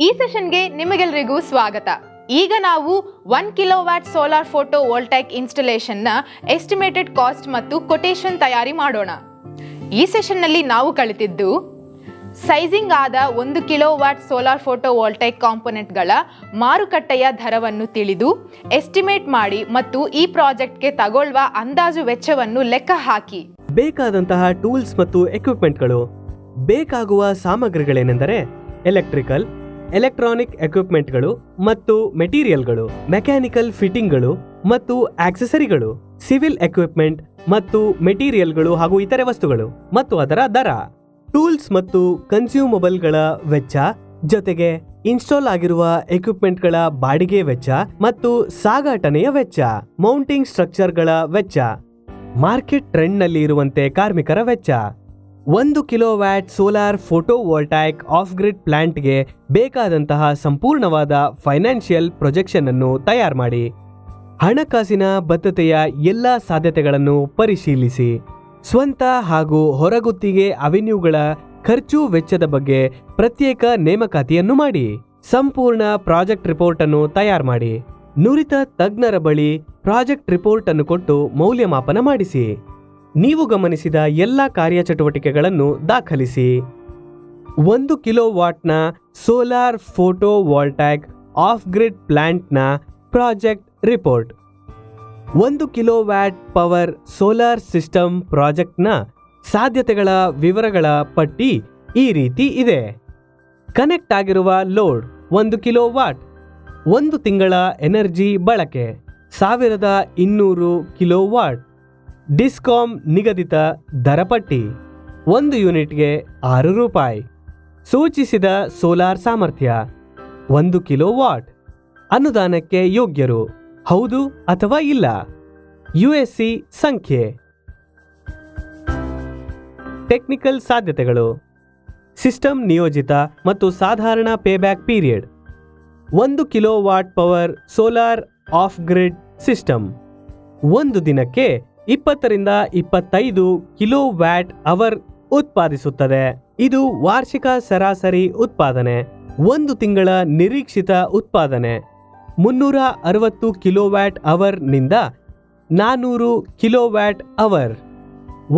ಈ ಸೆಷನ್ಗೆ ನಿಮಗೆಲ್ಲರಿಗೂ ಸ್ವಾಗತ. ಈಗ ನಾವು 1 ಕಿಲೋವ್ಯಾಟ್ ಸೋಲಾರ್ ಫೋಟೋ ವೋಲ್ಟೈಕ್ ಇನ್ಸ್ಟಾಲೇಷನ್ನ ಎಸ್ಟಿಮೇಟೆಡ್ ಕಾಸ್ಟ್ ಮತ್ತು ಕೊಟೇಶನ್ ತಯಾರಿ ಮಾಡೋಣ. ಈ ಸೆಷನ್ನಲ್ಲಿ ನಾವು ಕಲಿತಿದ್ದು ಸೈಜಿಂಗ್ ಆದ 1 ಕಿಲೋವ್ಯಾಟ್ ಸೋಲಾರ್ ಫೋಟೋ ವೋಲ್ಟೈಕ್ ಕಾಂಪೊನೆಂಟ್ಗಳ ಮಾರುಕಟ್ಟೆಯ ದರವನ್ನು ತಿಳಿದು ಎಸ್ಟಿಮೇಟ್ ಮಾಡಿ ಮತ್ತು ಈ ಪ್ರಾಜೆಕ್ಟ್ಗೆ ತಗೊಳ್ಳುವ ಅಂದಾಜು ವೆಚ್ಚವನ್ನು ಲೆಕ್ಕ ಹಾಕಿ. ಬೇಕಾದಂತಹ ಟೂಲ್ಸ್ ಮತ್ತು ಎಕ್ವಿಪ್ಮೆಂಟ್ಗಳು. ಬೇಕಾಗುವ ಸಾಮಗ್ರಿಗಳೇನೆಂದರೆ ಎಲೆಕ್ಟ್ರಾನಿಕ್ ಎಕ್ವಿಪ್ಮೆಂಟ್ಗಳು ಮತ್ತು ಮೆಟೀರಿಯಲ್ಗಳು, ಮೆಕ್ಯಾನಿಕಲ್ ಫಿಟ್ಟಿಂಗ್ಗಳು ಮತ್ತು ಆಕ್ಸೆಸರಿಗಳು, ಸಿವಿಲ್ ಎಕ್ವಿಪ್ಮೆಂಟ್ ಮತ್ತು ಮೆಟೀರಿಯಲ್ಗಳು ಹಾಗೂ ಇತರೆ ವಸ್ತುಗಳು ಮತ್ತು ಅದರ ದರ. ಟೂಲ್ಸ್ ಮತ್ತು ಕನ್ಸ್ಯೂಮಬಲ್ಗಳ ವೆಚ್ಚ ಜೊತೆಗೆ ಇನ್ಸ್ಟಾಲ್ ಆಗಿರುವ ಎಕ್ವಿಪ್ಮೆಂಟ್ಗಳ ಬಾಡಿಗೆ ವೆಚ್ಚ ಮತ್ತು ಸಾಗಾಟನೆಯ ವೆಚ್ಚ, ಮೌಂಟಿಂಗ್ ಸ್ಟ್ರಕ್ಚರ್ಗಳ ವೆಚ್ಚ, ಮಾರ್ಕೆಟ್ ಟ್ರೆಂಡ್ನಲ್ಲಿ ಇರುವಂತೆ ಕಾರ್ಮಿಕರ ವೆಚ್ಚ. 1 kilowatt solar photovoltaic off grid ಪ್ಲಾಂಟ್ಗೆ ಬೇಕಾದಂತಹ ಸಂಪೂರ್ಣವಾದ ಫೈನಾನ್ಷಿಯಲ್ ಪ್ರೊಜೆಕ್ಷನ್ ಅನ್ನು ತಯಾರು ಮಾಡಿ. ಹಣಕಾಸಿನ ಬದ್ಧತೆಯ ಎಲ್ಲ ಸಾಧ್ಯತೆಗಳನ್ನು ಪರಿಶೀಲಿಸಿ. ಸ್ವಂತ ಹಾಗೂ ಹೊರಗುತ್ತಿಗೆ ಅವೆನ್ಯೂಗಳ ಖರ್ಚು ವೆಚ್ಚದ ಬಗ್ಗೆ ಪ್ರತ್ಯೇಕ ನೇಮಕಾತಿಯನ್ನು ಮಾಡಿ. ಸಂಪೂರ್ಣ ಪ್ರಾಜೆಕ್ಟ್ ರಿಪೋರ್ಟ್ ಅನ್ನು ತಯಾರು ಮಾಡಿ. ನುರಿತ ತಜ್ಞರ ಬಳಿ ಪ್ರಾಜೆಕ್ಟ್ ರಿಪೋರ್ಟ್ ಅನ್ನು ಕೊಟ್ಟು ಮೌಲ್ಯಮಾಪನ ಮಾಡಿಸಿ. ನೀವು ಗಮನಿಸಿದ ಎಲ್ಲ ಕಾರ್ಯಚಟುವಟಿಕೆಗಳನ್ನು ದಾಖಲಿಸಿ. 1 ಕಿಲೋವಾಟ್ನ solar photovoltaic off grid ಪ್ಲಾಂಟ್ನ project report. 1 kilowatt power solar system ಪ್ರಾಜೆಕ್ಟ್ನ ಸಾಧ್ಯತೆಗಳ ವಿವರಗಳ ಪಟ್ಟಿ ಈ ರೀತಿ ಇದೆ. ಕನೆಕ್ಟ್ ಆಗಿರುವ ಲೋಡ್ 1 ಕಿಲೋವಾಟ್. 1 ತಿಂಗಳ ಎನರ್ಜಿ ಬಳಕೆ 1200 ಕಿಲೋವಾಟ್. ಡಿಸ್ಕಾಂ ನಿಗದಿತ ದರ ಪಟ್ಟಿ 1 ಯೂನಿಟ್ಗೆ 6 ರೂಪಾಯಿ. ಸೂಚಿಸಿದ ಸೋಲಾರ್ ಸಾಮರ್ಥ್ಯ 1 ಕಿಲೋವಾಟ್. ಅನುದಾನಕ್ಕೆ ಯೋಗ್ಯರು ಹೌದು ಅಥವಾ ಇಲ್ಲ. ಯುಎಸ್ಸಿ ಸಂಖ್ಯೆ. ಟೆಕ್ನಿಕಲ್ ಸಾಧ್ಯತೆಗಳು. ಸಿಸ್ಟಮ್ ನಿಯೋಜಿತ ಮತ್ತು ಸಾಧಾರಣ payback period. 1 kilowatt power solar off grid system 1 ದಿನಕ್ಕೆ 20 ರಿಂದ 25 ಕಿಲೋವ್ಯಾಟ್ ಅವರ್ ಉತ್ಪಾದಿಸುತ್ತದೆ. ಇದು ವಾರ್ಷಿಕ ಸರಾಸರಿ ಉತ್ಪಾದನೆ. 1 ತಿಂಗಳ ನಿರೀಕ್ಷಿತ ಉತ್ಪಾದನೆ 360 ಕಿಲೋವ್ಯಾಟ್ ಅವರ್ ನಿಂದ 400 ಕಿಲೋವ್ಯಾಟ್ ಅವರ್.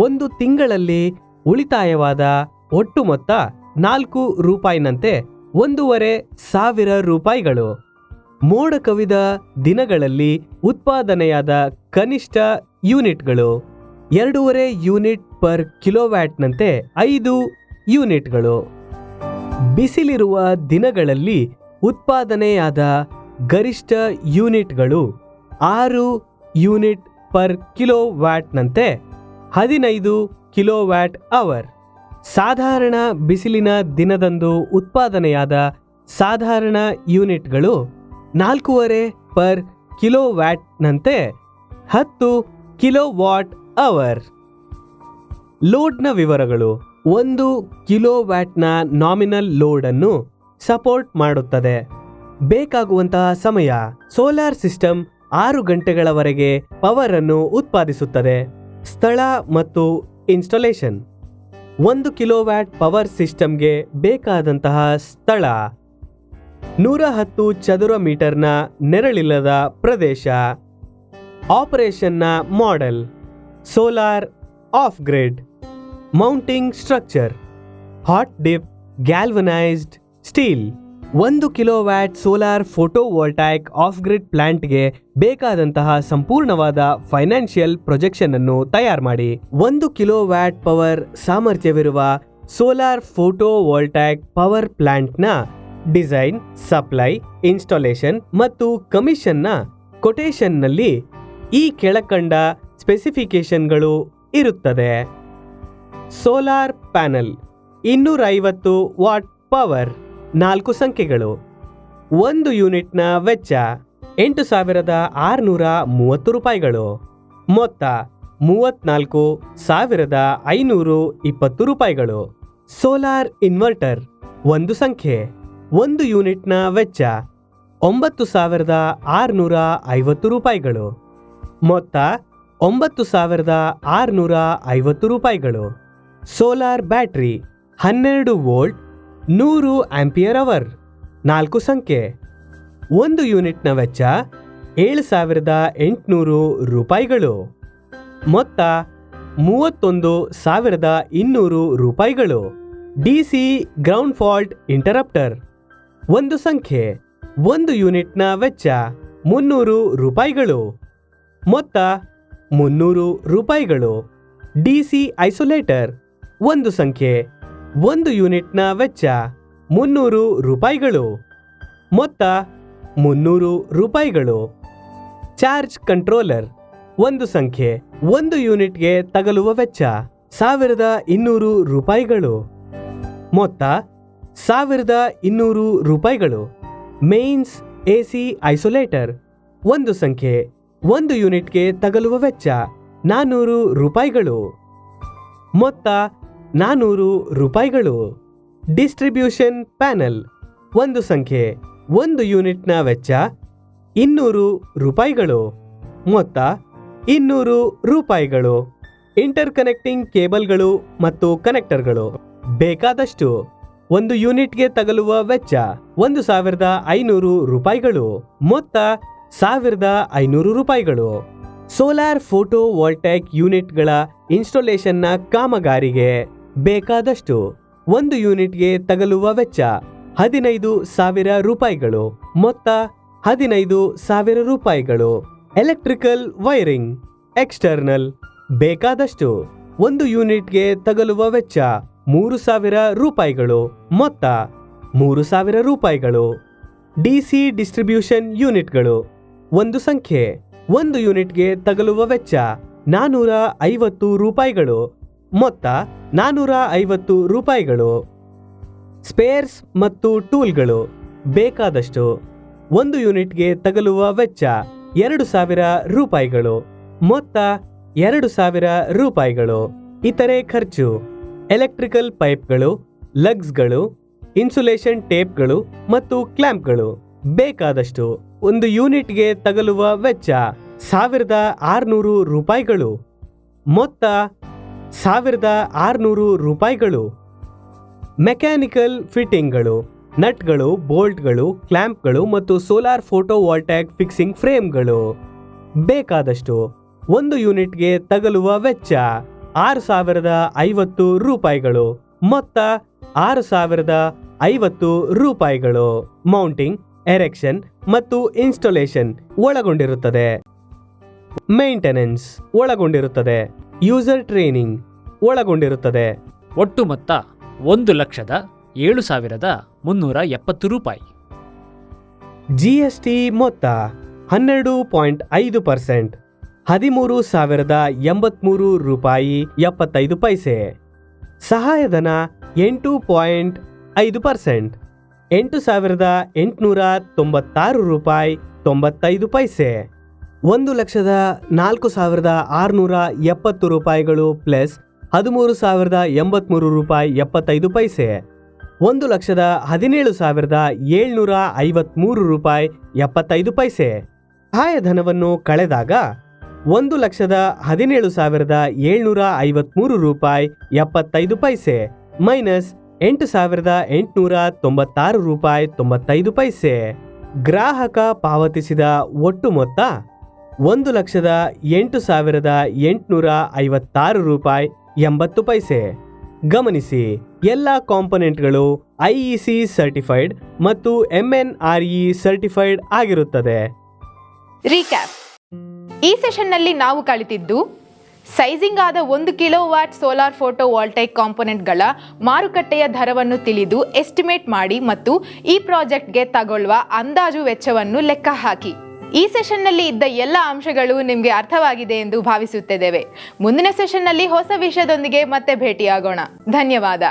1 ತಿಂಗಳಲ್ಲಿ ಉಳಿತಾಯವಾದ ಒಟ್ಟು ಮೊತ್ತ 4 ರೂಪಾಯಿನಂತೆ 1,500 ರೂಪಾಯಿಗಳು. ಮೋಡ ಕವಿದ ದಿನಗಳಲ್ಲಿ ಉತ್ಪಾದನೆಯಾದ ಕನಿಷ್ಠ ಯೂನಿಟ್ಗಳು 2.5 ಯೂನಿಟ್ ಪರ್ ಕಿಲೋವ್ಯಾಟ್ನಂತೆ 5 ಯೂನಿಟ್ಗಳು. ಬಿಸಿಲಿರುವ ದಿನಗಳಲ್ಲಿ ಉತ್ಪಾದನೆಯಾದ ಗರಿಷ್ಠ ಯೂನಿಟ್ಗಳು 6 ಯೂನಿಟ್ ಪರ್ ಕಿಲೋವ್ಯಾಟ್ನಂತೆ 15 ಕಿಲೋವ್ಯಾಟ್ ಅವರ್. ಸಾಧಾರಣ ಬಿಸಿಲಿನ ದಿನದಂದು ಉತ್ಪಾದನೆಯಾದ ಸಾಧಾರಣ ಯೂನಿಟ್ಗಳು 4.5 ಪರ್ ಕಿಲೋವ್ಯಾಟ್ನಂತೆ 10 ಕಿಲೋವಾಟ್ ಅವರ್. ಲೋಡ್ನ ವಿವರಗಳು. 1 ಕಿಲೋವ್ಯಾಟ್ನ ನಾಮಿನಲ್ ಲೋಡ್ ಅನ್ನು ಸಪೋರ್ಟ್ ಮಾಡುತ್ತದೆ. ಬೇಕಾಗುವಂತಹ ಸಮಯ. ಸೋಲಾರ್ ಸಿಸ್ಟಮ್ 6 ಗಂಟೆಗಳವರೆಗೆ ಪವರ್ ಅನ್ನು ಉತ್ಪಾದಿಸುತ್ತದೆ. ಸ್ಥಳ ಮತ್ತು ಇನ್ಸ್ಟಾಲೇಷನ್. 1 ಕಿಲೋವ್ಯಾಟ್ ಪವರ್ ಸಿಸ್ಟಮ್ಗೆ ಬೇಕಾದಂತಹ ಸ್ಥಳ 110 ಚದುರ ಮೀಟರ್ನ ನೆರಳಿಲ್ಲದ ಪ್ರದೇಶ. ಆಪರೇಷನ್ನ model solar off grid. Mounting structure hot dip galvanised steel. 1 kilowatt solar photovoltaic off grid ಪ್ಲಾಂಟ್ಗೆ ಬೇಕಾದಂತಹ ಸಂಪೂರ್ಣವಾದ ಫೈನಾನ್ಷಿಯಲ್ ಪ್ರೊಜೆಕ್ಷನ್ ಅನ್ನು ತಯಾರು ಮಾಡಿ. 1 ಕಿಲೋವ್ಯಾಟ್ ಪವರ್ ಸಾಮರ್ಥ್ಯವಿರುವ ಸೋಲಾರ್ ಫೋಟೋ ವೋಲ್ಟೈಕ್ ಪವರ್ ಪ್ಲಾಂಟ್ನ ಡಿಸೈನ್, ಸಪ್ಲೈ, ಇನ್ಸ್ಟಾಲೇಷನ್ ಮತ್ತು ಕಮಿಷನ್ನ ಕೊಟೇಶನ್ನಲ್ಲಿ ಈ ಕೆಳಕಂಡ ಸ್ಪೆಸಿಫಿಕೇಶನ್ಗಳು ಇರುತ್ತದೆ. ಸೋಲಾರ್ ಪ್ಯಾನಲ್ 250 ವಾಟ್ ಪವರ್ 4 ಸಂಖ್ಯೆಗಳು. 1 ಯೂನಿಟ್ನ ವೆಚ್ಚ 8,630 ರೂಪಾಯಿಗಳು. ಮೊತ್ತ 34,520 ರೂಪಾಯಿಗಳು. ಸೋಲಾರ್ ಇನ್ವರ್ಟರ್ 1 ಸಂಖ್ಯೆ. 1 ಯೂನಿಟ್ನ ವೆಚ್ಚ 9,650 ರೂಪಾಯಿಗಳು. ಮೊತ್ತ 9,650 ರೂಪಾಯಿಗಳು. Solar battery 12 volt 100 ampere hour 4 ಸಂಖ್ಯೆ. 1 ಯೂನಿಟ್ನ ವೆಚ್ಚ 7,800 ರೂಪಾಯಿಗಳು. ಮೊತ್ತ 31,200 ರೂಪಾಯಿಗಳು. DC ground fault ಇಂಟರಪ್ಟರ್. 1 ಸಂಖ್ಯೆ. 1 ಯೂನಿಟ್ನ ವೆಚ್ಚ 300 ರೂಪಾಯಿಗಳು. ಮೊತ್ತ 300 ರೂಪಾಯಿಗಳು. ಡಿಸಿ ಐಸೋಲೇಟರ್. 1 ಸಂಖ್ಯೆ. 1 ಯೂನಿಟ್ನ ವೆಚ್ಚ 300 ರೂಪಾಯಿಗಳು. ಮೊತ್ತ 300 ರೂಪಾಯಿಗಳು. Charge controller. 1 ಸಂಖ್ಯೆ. 1 ಯೂನಿಟ್ಗೆ ತಗಲುವ ವೆಚ್ಚ 1,200 ರೂಪಾಯಿಗಳು. ಮೊತ್ತ 1,200 ರೂಪಾಯಿಗಳು. Mains AC ಐಸೋಲೇಟರ್. 1 ಸಂಖ್ಯೆ. 1 ಯೂನಿಟ್ಗೆ ತಗಲುವ ವೆಚ್ಚ 400 ರೂಪಾಯಿಗಳು. ಮೊತ್ತ 400 ರೂಪಾಯಿಗಳು. Distribution panel. 1 ಸಂಖ್ಯೆ. 1 ಯೂನಿಟ್ನ ವೆಚ್ಚ 200 ರೂಪಾಯಿಗಳು. ಮೊತ್ತ 200 ರೂಪಾಯಿಗಳು. ಇಂಟರ್ ಕನೆಕ್ಟಿಂಗ್ ಕೇಬಲ್ಗಳು ಮತ್ತು ಕನೆಕ್ಟರ್ಗಳು ಬೇಕಾದಷ್ಟು. 1 ಯೂನಿಟ್ಗೆ ತಗಲುವ ವೆಚ್ಚ 1,500 ರೂಪಾಯಿಗಳು. ಮೊತ್ತ 1,500 ರೂಪಾಯಿಗಳು. ಸೋಲಾರ್ ಫೋಟೋ ವೋಲ್ಟೈಕ್ ಯೂನಿಟ್ಗಳ ಇನ್ಸ್ಟಾಲೇಷನ್ನ ಕಾಮಗಾರಿಗೆ ಬೇಕಾದಷ್ಟು. 1 ಯೂನಿಟ್ಗೆ ತಗಲುವ ವೆಚ್ಚ 15,000 ರೂಪಾಯಿಗಳು. ಮೊತ್ತ 15,000 ರೂಪಾಯಿಗಳು. ಎಲೆಕ್ಟ್ರಿಕಲ್ ವೈರಿಂಗ್ ಎಕ್ಸ್ಟರ್ನಲ್ ಬೇಕಾದಷ್ಟು. 1 ಯೂನಿಟ್ಗೆ ತಗಲುವ ವೆಚ್ಚ 3,000 ರೂಪಾಯಿಗಳು. ಮೊತ್ತ 3,000 ರೂಪಾಯಿಗಳು. ಡಿಸಿ ಡಿಸ್ಟ್ರಿಬ್ಯೂಷನ್ ಯೂನಿಟ್ಗಳು. 1 ಸಂಖ್ಯೆ. 1 ಯೂನಿಟ್ಗೆ ತಗಲುವ ವೆಚ್ಚ 450 ರೂಪಾಯಿಗಳು. ಮೊತ್ತ 450 ರೂಪಾಯಿಗಳು. ಸ್ಪೇರ್ಸ್ ಮತ್ತು ಟೂಲ್ಗಳು ಬೇಕಾದಷ್ಟು. 1 ಯೂನಿಟ್ಗೆ ತಗಲುವ ವೆಚ್ಚ 2,000 ರೂಪಾಯಿಗಳು. ಮೊತ್ತ 2,000 ರೂಪಾಯಿಗಳು. ಇತರೆ ಖರ್ಚು ಎಲೆಕ್ಟ್ರಿಕಲ್ ಪೈಪ್ಗಳು, ಲಗ್ಸ್ಗಳು, ಇನ್ಸುಲೇಷನ್ ಟೇಪ್ಗಳು ಮತ್ತು ಕ್ಲ್ಯಾಂಪ್ಗಳು ಬೇಕಾದಷ್ಟು. 1 ಯೂನಿಟ್ಗೆ ತಗಲುವ ವೆಚ್ಚ 1,600 ರೂಪಾಯಿಗಳು. ಮೊತ್ತ 1,600 ರೂಪಾಯಿಗಳು. ಮೆಕ್ಯಾನಿಕಲ್ ಫಿಟ್ಟಿಂಗ್ಗಳು, ನಟ್ಗಳು, ಬೋಲ್ಟ್ಗಳು, ಕ್ಲ್ಯಾಂಪ್ಗಳು ಮತ್ತು ಸೋಲಾರ್ ಫೋಟೋ ವೋಲ್ಟೈಕ್ ಫಿಕ್ಸಿಂಗ್ ಫ್ರೇಮ್ಗಳು ಬೇಕಾದಷ್ಟು. 1 ಯೂನಿಟ್ಗೆ ತಗಲುವ ವೆಚ್ಚ 6,050 ರೂಪಾಯಿಗಳು. ಮೊತ್ತ 6,050 ರೂಪಾಯಿಗಳು. ಮೌಂಟಿಂಗ್, ಎರೆಕ್ಷನ್ ಮತ್ತು ಇನ್ಸ್ಟಾಲೇಷನ್ ಒಳಗೊಂಡಿರುತ್ತದೆ. ಮೇಂಟೆನೆನ್ಸ್ ಒಳಗೊಂಡಿರುತ್ತದೆ. ಯೂಸರ್ ಟ್ರೈನಿಂಗ್ ಒಳಗೊಂಡಿರುತ್ತದೆ. ಒಟ್ಟು ಮೊತ್ತ 1,07,370 ರೂಪಾಯಿ. ಜಿಎಸ್ಟಿ ಮೊತ್ತ 12.5%, 13,083 ರೂಪಾಯಿ 75 ಪೈಸೆ. ಸಹಾಯಧನ 8.5%, 8,896 ರೂಪಾಯಿ 95 ಪೈಸೆ. 1,04,670 ರೂಪಾಯಿಗಳು ಪ್ಲಸ್ 13,083 ರೂಪಾಯಿ 75 ಪೈಸೆ. 1,17,753 ರೂಪಾಯಿ 75 ಪೈಸೆ. ಸಹಾಯಧನವನ್ನು ಕಳೆದಾಗ 1,17,753 ರೂಪಾಯಿ 75 ಪೈಸೆ ಮೈನಸ್ 8,896 ರೂಪಾಯಿ 95 ಪೈಸೆ. ಗ್ರಾಹಕ ಪಾವತಿಸಿದ ಒಟ್ಟು ಮೊತ್ತ 1,08,856 ರೂಪಾಯಿ 80 ಪೈಸೆ. ಗಮನಿಸಿ, ಎಲ್ಲ ಕಾಂಪೊನೆಂಟ್ಗಳು ಐಇಸಿ ಸರ್ಟಿಫೈಡ್ ಮತ್ತು MNRE ಸರ್ಟಿಫೈಡ್ ಆಗಿರುತ್ತದೆ. ರೀಕ್ಯಾಪ್. ಈ ಸೆಷನ್ನಲ್ಲಿ ನಾವು ಕಲಿತಿದ್ದು ಸೈಜಿಂಗ್ ಆದ 1 ಕಿಲೋವ್ಯಾಟ್ ಸೋಲಾರ್ ಫೋಟೋ ವೋಲ್ಟೈಕ್ ಕಾಂಪೊನೆಂಟ್ಗಳ ಮಾರುಕಟ್ಟೆಯ ದರವನ್ನು ತಿಳಿದು ಎಸ್ಟಿಮೇಟ್ ಮಾಡಿ ಮತ್ತು ಈ ಪ್ರಾಜೆಕ್ಟ್ಗೆ ತಗೊಳ್ಳುವ ಅಂದಾಜು ವೆಚ್ಚವನ್ನು ಲೆಕ್ಕ ಹಾಕಿ. ಈ ಸೆಷನ್ನಲ್ಲಿ ಇದ್ದ ಎಲ್ಲ ಅಂಶಗಳು ನಿಮಗೆ ಅರ್ಥವಾಗಿದೆ ಎಂದು ಭಾವಿಸುತ್ತಿದ್ದೇವೆ. ಮುಂದಿನ ಸೆಷನ್ನಲ್ಲಿ ಹೊಸ ವಿಷಯದೊಂದಿಗೆ ಮತ್ತೆ ಭೇಟಿಯಾಗೋಣ. ಧನ್ಯವಾದ.